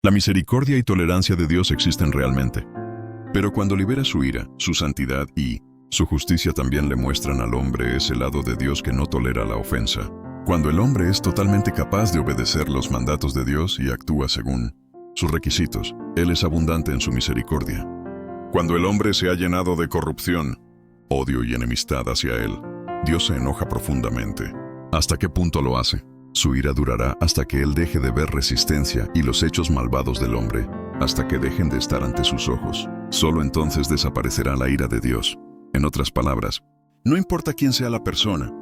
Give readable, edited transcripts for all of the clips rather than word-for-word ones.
La misericordia y tolerancia de Dios existen realmente. Pero cuando libera su ira, su santidad y su justicia también le muestran al hombre ese lado de Dios que no tolera la ofensa. Cuando el hombre es totalmente capaz de obedecer los mandatos de Dios y actúa según sus requisitos, Él es abundante en su misericordia. Cuando el hombre se ha llenado de corrupción, odio y enemistad hacia Él, Dios se enoja profundamente. ¿Hasta qué punto lo hace? Su ira durará hasta que Él deje de ver resistencia y los hechos malvados del hombre, hasta que dejen de estar ante sus ojos. Solo entonces desaparecerá la ira de Dios. En otras palabras, no importa quién sea la persona,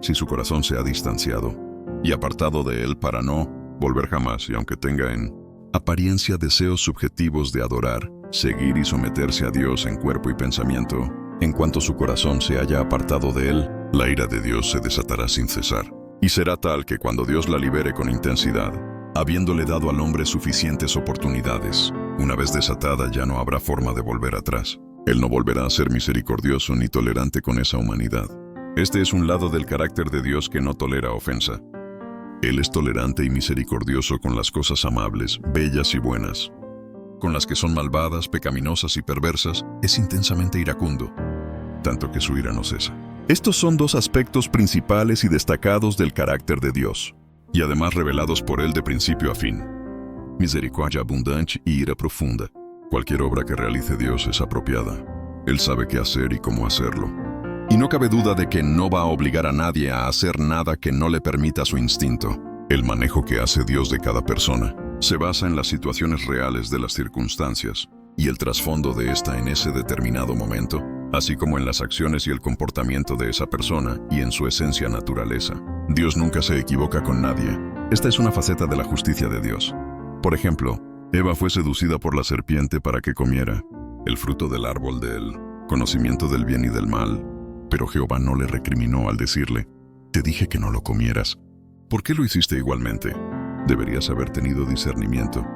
si su corazón se ha distanciado y apartado de Él para no volver jamás, y aunque tenga en apariencia deseos subjetivos de adorar, seguir y someterse a Dios en cuerpo y pensamiento, en cuanto su corazón se haya apartado de Él, la ira de Dios se desatará sin cesar. Y será tal que cuando Dios la libere con intensidad, habiéndole dado al hombre suficientes oportunidades, una vez desatada ya no habrá forma de volver atrás. Él no volverá a ser misericordioso ni tolerante con esa humanidad. Este es un lado del carácter de Dios que no tolera ofensa. Él es tolerante y misericordioso con las cosas amables, bellas y buenas. Con las que son malvadas, pecaminosas y perversas, es intensamente iracundo, tanto que su ira no cesa. Estos son dos aspectos principales y destacados del carácter de Dios, y además revelados por Él de principio a fin. Misericordia abundante y ira profunda. Cualquier obra que realice Dios es apropiada. Él sabe qué hacer y cómo hacerlo. Y no cabe duda de que no va a obligar a nadie a hacer nada que no le permita su instinto. El manejo que hace Dios de cada persona se basa en las situaciones reales de las circunstancias y el trasfondo de esta en ese determinado momento, así como en las acciones y el comportamiento de esa persona y en su esencia naturaleza. Dios nunca se equivoca con nadie. Esta es una faceta de la justicia de Dios. Por ejemplo, Eva fue seducida por la serpiente para que comiera el fruto del árbol del conocimiento del bien y del mal, pero Jehová no le recriminó al decirle: «Te dije que no lo comieras. ¿Por qué lo hiciste igualmente?» Deberías haber tenido discernimiento.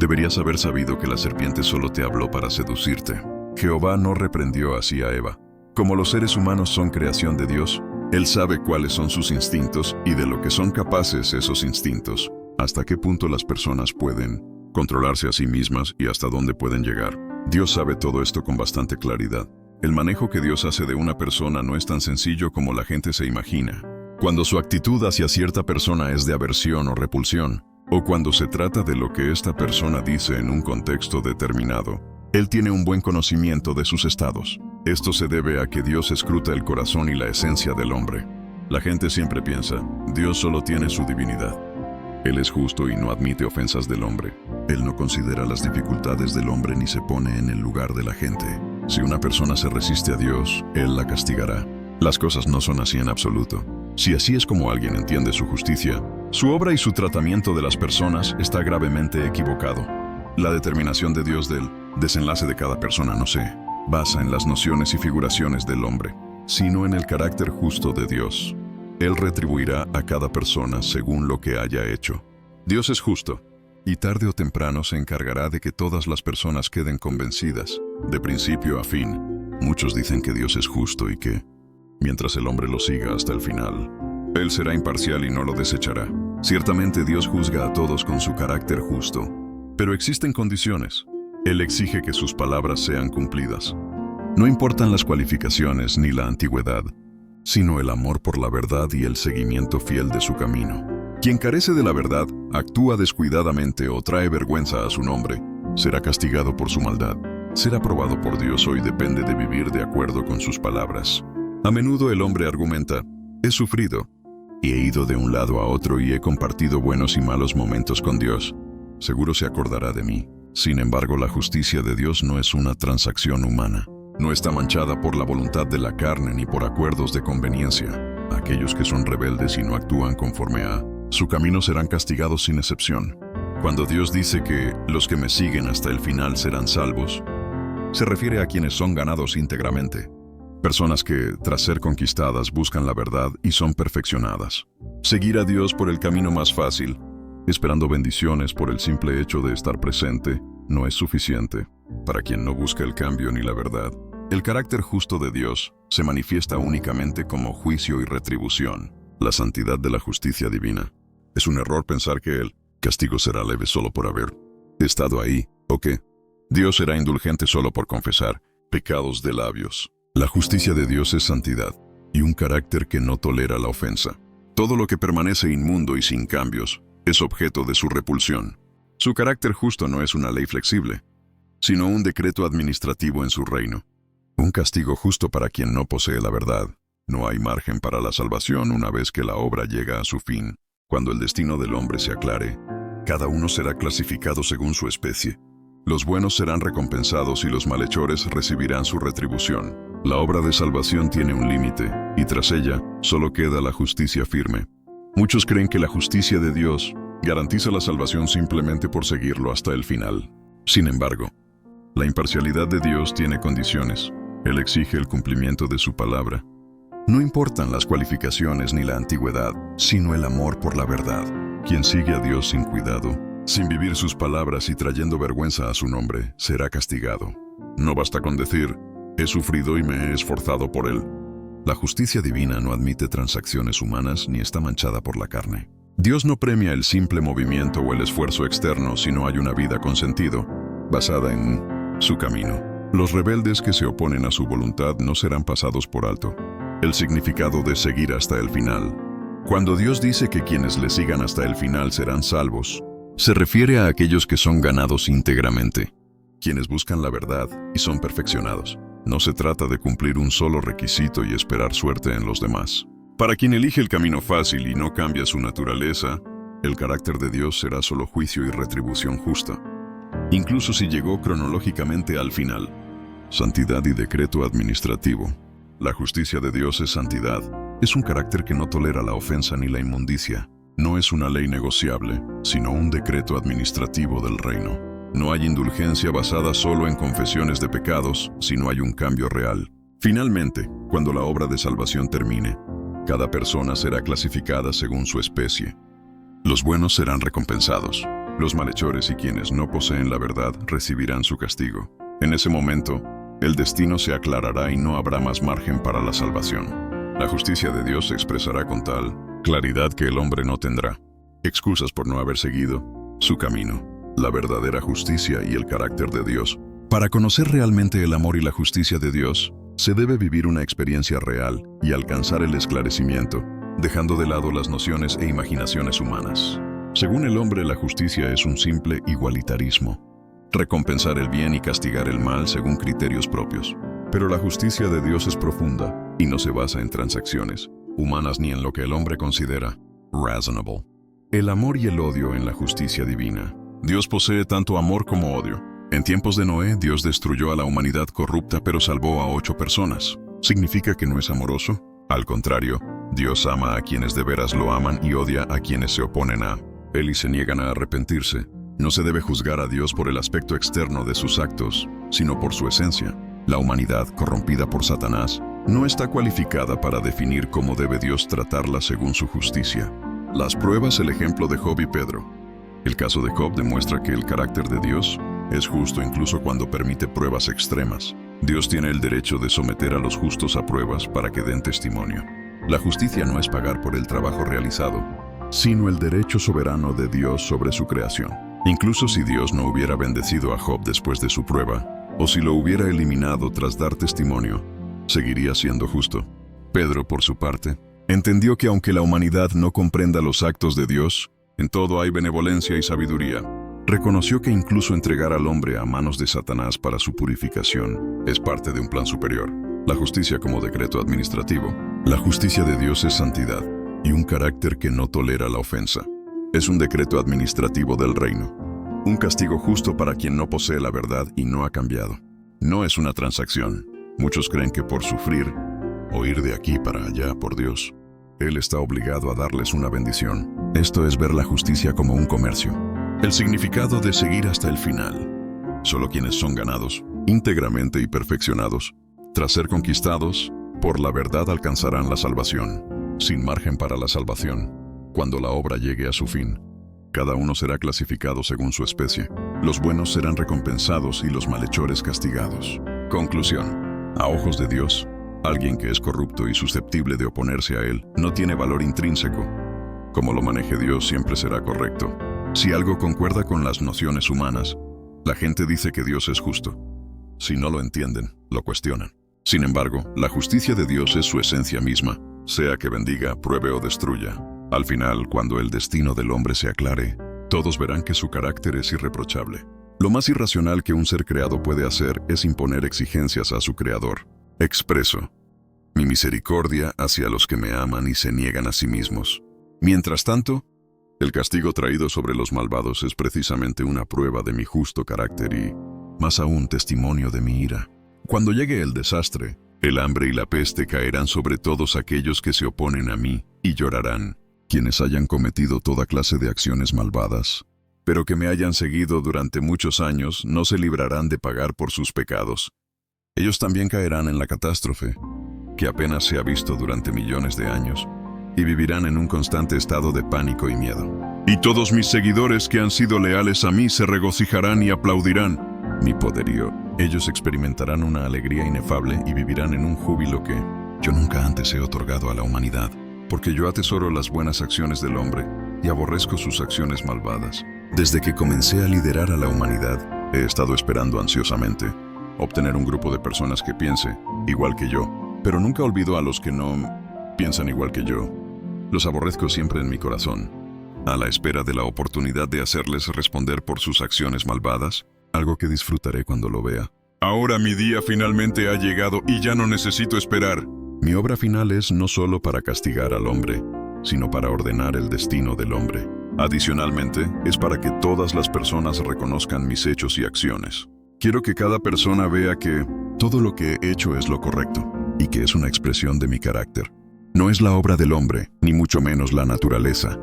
Deberías haber sabido que la serpiente solo te habló para seducirte. Jehová no reprendió así a Eva. Como los seres humanos son creación de Dios, Él sabe cuáles son sus instintos y de lo que son capaces esos instintos, hasta qué punto las personas pueden controlarse a sí mismas y hasta dónde pueden llegar. Dios sabe todo esto con bastante claridad. El manejo que Dios hace de una persona no es tan sencillo como la gente se imagina. Cuando su actitud hacia cierta persona es de aversión o repulsión, o cuando se trata de lo que esta persona dice en un contexto determinado, Él tiene un buen conocimiento de sus estados. Esto se debe a que Dios escruta el corazón y la esencia del hombre. La gente siempre piensa, Dios solo tiene su divinidad. Él es justo y no admite ofensas del hombre. Él no considera las dificultades del hombre ni se pone en el lugar de la gente. Si una persona se resiste a Dios, Él la castigará. Las cosas no son así en absoluto. Si así es como alguien entiende su justicia, su obra y su tratamiento de las personas está gravemente equivocado. La determinación de Dios del desenlace de cada persona no se basa en las nociones y figuraciones del hombre, sino en el carácter justo de Dios. Él retribuirá a cada persona según lo que haya hecho. Dios es justo, y tarde o temprano se encargará de que todas las personas queden convencidas, de principio a fin. Muchos dicen que Dios es justo y que, mientras el hombre lo siga hasta el final, Él será imparcial y no lo desechará. Ciertamente Dios juzga a todos con su carácter justo, pero existen condiciones. Él exige que sus palabras sean cumplidas. No importan las cualificaciones ni la antigüedad, sino el amor por la verdad y el seguimiento fiel de su camino. Quien carece de la verdad, actúa descuidadamente o trae vergüenza a su nombre, será castigado por su maldad. Ser aprobado por Dios hoy depende de vivir de acuerdo con sus palabras. A menudo el hombre argumenta: he sufrido, y he ido de un lado a otro y he compartido buenos y malos momentos con Dios. Seguro se acordará de mí. Sin embargo, la justicia de Dios no es una transacción humana. No está manchada por la voluntad de la carne ni por acuerdos de conveniencia. Aquellos que son rebeldes y no actúan conforme a su camino serán castigados sin excepción. Cuando Dios dice que los que me siguen hasta el final serán salvos, se refiere a quienes son ganados íntegramente. Personas que, tras ser conquistadas, buscan la verdad y son perfeccionadas. Seguir a Dios por el camino más fácil, esperando bendiciones por el simple hecho de estar presente, no es suficiente. Para quien no busca el cambio ni la verdad, el carácter justo de Dios se manifiesta únicamente como juicio y retribución. La santidad de la justicia divina. Es un error pensar que el castigo será leve solo por haber estado ahí, ¿o qué? Dios será indulgente solo por confesar pecados de labios. La justicia de Dios es santidad y un carácter que no tolera la ofensa. Todo lo que permanece inmundo y sin cambios es objeto de su repulsión. Su carácter justo no es una ley flexible, sino un decreto administrativo en su reino. Un castigo justo para quien no posee la verdad. No hay margen para la salvación una vez que la obra llega a su fin. Cuando el destino del hombre se aclare, cada uno será clasificado según su especie. Los buenos serán recompensados y los malhechores recibirán su retribución. La obra de salvación tiene un límite, y tras ella solo queda la justicia firme. Muchos creen que la justicia de Dios garantiza la salvación simplemente por seguirlo hasta el final. Sin embargo, la imparcialidad de Dios tiene condiciones. Él exige el cumplimiento de su palabra. No importan las cualificaciones ni la antigüedad, sino el amor por la verdad. Quien sigue a Dios sin cuidado, sin vivir sus palabras y trayendo vergüenza a su nombre, será castigado. No basta con decir, he sufrido y me he esforzado por él. La justicia divina no admite transacciones humanas ni está manchada por la carne. Dios no premia el simple movimiento o el esfuerzo externo si no hay una vida con sentido, basada en su camino. Los rebeldes que se oponen a su voluntad no serán pasados por alto. El significado de seguir hasta el final. Cuando Dios dice que quienes le sigan hasta el final serán salvos, se refiere a aquellos que son ganados íntegramente, quienes buscan la verdad y son perfeccionados. No se trata de cumplir un solo requisito y esperar suerte en los demás. Para quien elige el camino fácil y no cambia su naturaleza, el carácter de Dios será solo juicio y retribución justa, incluso si llegó cronológicamente al final. Santidad y decreto administrativo. La justicia de Dios es santidad. Es un carácter que no tolera la ofensa ni la inmundicia. No es una ley negociable, sino un decreto administrativo del reino. No hay indulgencia basada solo en confesiones de pecados, sino hay un cambio real. Finalmente, cuando la obra de salvación termine, cada persona será clasificada según su especie. Los buenos serán recompensados. Los malhechores y quienes no poseen la verdad recibirán su castigo. En ese momento, el destino se aclarará y no habrá más margen para la salvación. La justicia de Dios se expresará con tal claridad que el hombre no tendrá excusas por no haber seguido su camino, la verdadera justicia y el carácter de Dios. Para conocer realmente el amor y la justicia de Dios, se debe vivir una experiencia real y alcanzar el esclarecimiento, dejando de lado las nociones e imaginaciones humanas. Según el hombre, la justicia es un simple igualitarismo. Recompensar el bien y castigar el mal según criterios propios. Pero la justicia de Dios es profunda y no se basa en transacciones humanas ni en lo que el hombre considera reasonable. El amor y el odio en la justicia divina. Dios posee tanto amor como odio. En tiempos de Noé, Dios destruyó a la humanidad corrupta pero salvó a 8 personas. ¿Significa que no es amoroso? Al contrario, Dios ama a quienes de veras lo aman y odia a quienes se oponen a él y se niegan a arrepentirse. No se debe juzgar a Dios por el aspecto externo de sus actos, sino por su esencia. La humanidad, corrompida por Satanás, no está cualificada para definir cómo debe Dios tratarla según su justicia. Las pruebas, el ejemplo de Job y Pedro. El caso de Job demuestra que el carácter de Dios es justo incluso cuando permite pruebas extremas. Dios tiene el derecho de someter a los justos a pruebas para que den testimonio. La justicia no es pagar por el trabajo realizado, sino el derecho soberano de Dios sobre su creación. Incluso si Dios no hubiera bendecido a Job después de su prueba, o si lo hubiera eliminado tras dar testimonio, seguiría siendo justo. Pedro, por su parte, entendió que aunque la humanidad no comprenda los actos de Dios, en todo hay benevolencia y sabiduría. Reconoció que incluso entregar al hombre a manos de Satanás para su purificación es parte de un plan superior. La justicia como decreto administrativo. La justicia de Dios es santidad y un carácter que no tolera la ofensa. Es un decreto administrativo del reino. Un castigo justo para quien no posee la verdad y no ha cambiado. No es una transacción. Muchos creen que por sufrir o ir de aquí para allá por Dios, Él está obligado a darles una bendición. Esto es ver la justicia como un comercio. El significado de seguir hasta el final. Solo quienes son ganados, íntegramente y perfeccionados, tras ser conquistados, por la verdad alcanzarán la salvación. Sin margen para la salvación, cuando la obra llegue a su fin, cada uno será clasificado según su especie. Los buenos serán recompensados y los malhechores castigados. Conclusión. A ojos de Dios, alguien que es corrupto y susceptible de oponerse a Él no tiene valor intrínseco. Como lo maneje Dios siempre será correcto. Si algo concuerda con las nociones humanas, la gente dice que Dios es justo. Si no lo entienden, lo cuestionan. Sin embargo, la justicia de Dios es su esencia misma, sea que bendiga, pruebe o destruya. Al final, cuando el destino del hombre se aclare, todos verán que su carácter es irreprochable. Lo más irracional que un ser creado puede hacer es imponer exigencias a su creador. Expreso mi misericordia hacia los que me aman y se niegan a sí mismos. Mientras tanto, el castigo traído sobre los malvados es precisamente una prueba de mi justo carácter y, más aún, testimonio de mi ira. Cuando llegue el desastre, el hambre y la peste caerán sobre todos aquellos que se oponen a mí y llorarán, quienes hayan cometido toda clase de acciones malvadas, pero que me hayan seguido durante muchos años no se librarán de pagar por sus pecados. Ellos también caerán en la catástrofe, que apenas se ha visto durante millones de años, y vivirán en un constante estado de pánico y miedo. Y todos mis seguidores que han sido leales a mí se regocijarán y aplaudirán mi poderío. Ellos experimentarán una alegría inefable y vivirán en un júbilo que yo nunca antes he otorgado a la humanidad, porque yo atesoro las buenas acciones del hombre y aborrezco sus acciones malvadas. Desde que comencé a liderar a la humanidad, he estado esperando ansiosamente obtener un grupo de personas que piense igual que yo, pero nunca olvido a los que no piensan igual que yo. Los aborrezco siempre en mi corazón, a la espera de la oportunidad de hacerles responder por sus acciones malvadas, algo que disfrutaré cuando lo vea. Ahora mi día finalmente ha llegado y ya no necesito esperar. Mi obra final es no solo para castigar al hombre, sino para ordenar el destino del hombre. Adicionalmente, es para que todas las personas reconozcan mis hechos y acciones. Quiero que cada persona vea que todo lo que he hecho es lo correcto y que es una expresión de mi carácter. No es la obra del hombre, ni mucho menos la naturaleza,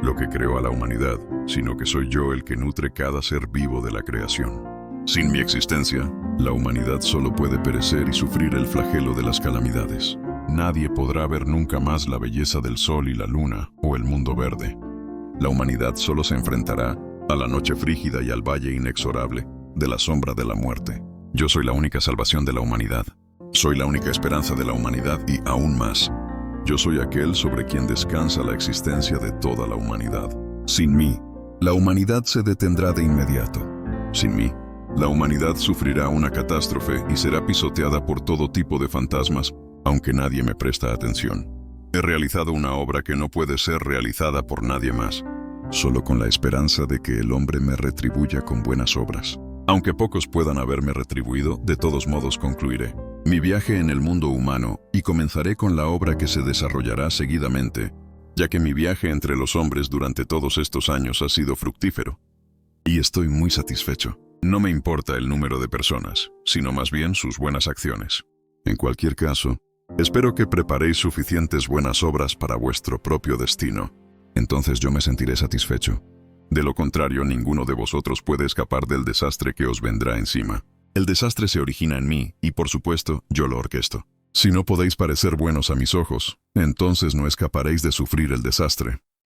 lo que creó a la humanidad, sino que soy yo el que nutre cada ser vivo de la creación. Sin mi existencia, la humanidad solo puede perecer y sufrir el flagelo de las calamidades. Nadie podrá ver nunca más la belleza del sol y la luna o el mundo verde. La humanidad solo se enfrentará a la noche frígida y al valle inexorable de la sombra de la muerte. Yo soy la única salvación de la humanidad. Soy la única esperanza de la humanidad y aún más. Yo soy aquel sobre quien descansa la existencia de toda la humanidad. Sin mí, la humanidad se detendrá de inmediato. Sin mí, la humanidad sufrirá una catástrofe y será pisoteada por todo tipo de fantasmas, aunque nadie me presta atención. He realizado una obra que no puede ser realizada por nadie más, solo con la esperanza de que el hombre me retribuya con buenas obras. Aunque pocos puedan haberme retribuido, de todos modos concluiré mi viaje en el mundo humano y comenzaré con la obra que se desarrollará seguidamente, ya que mi viaje entre los hombres durante todos estos años ha sido fructífero. Y estoy muy satisfecho. No me importa el número de personas, sino más bien sus buenas acciones. En cualquier caso, espero que preparéis suficientes buenas obras para vuestro propio destino. Entonces yo me sentiré satisfecho. De lo contrario, ninguno de vosotros puede escapar del desastre que os vendrá encima. El desastre se origina en mí y, por supuesto, yo lo orquesto. Si no podéis parecer buenos a mis ojos, entonces no escaparéis de sufrir el desastre.